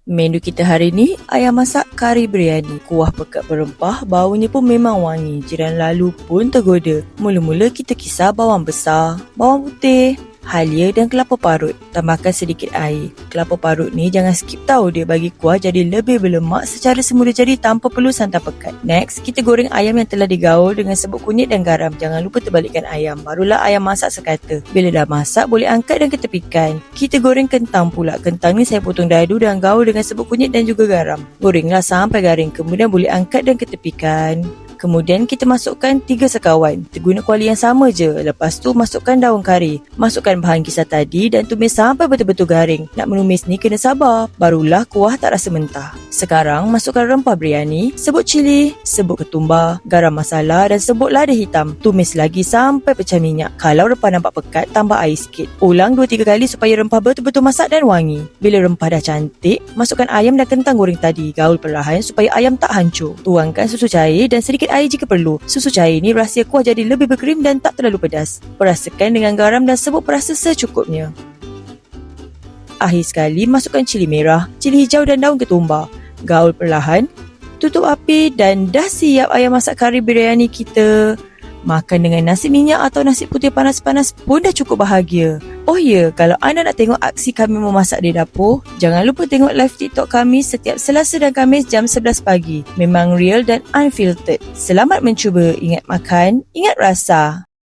Menu kita hari ni, ayam masak kari biryani. Kuah pekat berempah, baunya pun memang wangi. Jiran lalu pun tergoda. Mula-mula kita kisar bawang besar, bawang putih, halia dan kelapa parut. Tambahkan sedikit air. Kelapa parut ni jangan skip tau, dia bagi kuah jadi lebih berlemak secara semula jadi tanpa perlu santan pekat. Next, kita goreng ayam yang telah digaul dengan serbuk kunyit dan garam. Jangan lupa terbalikkan ayam. Barulah ayam masak sekata. Bila dah masak, boleh angkat dan ketepikan. Kita goreng kentang pula. Kentang ni saya potong dadu dan gaul dengan serbuk kunyit dan juga garam. Gorenglah sampai garing. Kemudian boleh angkat dan ketepikan. Kemudian kita masukkan 3 sekawan. Guna kuali yang sama je. Lepas tu masukkan daun kari. Masukkan bahan kisar tadi dan tumis sampai betul-betul garing. Nak menumis ni kena sabar. Barulah kuah tak rasa mentah. Sekarang masukkan rempah biryani, serbuk cili, serbuk ketumbar, garam masala dan serbuk lada hitam. Tumis lagi sampai pecah minyak. Kalau rempah nampak pekat, tambah air sikit. Ulang 2-3 kali supaya rempah betul-betul masak dan wangi. Bila rempah dah cantik, masukkan ayam dan kentang goreng tadi. Gaul perlahan supaya ayam tak hancur. Tuangkan susu cair dan sedikit air jika perlu. Susu cair ni rahsia kuah jadi lebih berkrim dan tak terlalu pedas. Perasakan dengan garam dan serbuk perasa secukupnya. Akhir sekali masukkan cili merah, cili hijau dan daun ketumbar. Gaul perlahan, tutup api dan dah siap ayam masak kari biryani kita. Makan dengan nasi minyak atau nasi putih panas-panas pun dah cukup bahagia. Oh ya, kalau anda nak tengok aksi kami memasak di dapur, jangan lupa tengok live TikTok kami setiap Selasa dan Khamis jam 11 pagi. Memang real dan unfiltered. Selamat mencuba. Ingat makan, ingat rasa.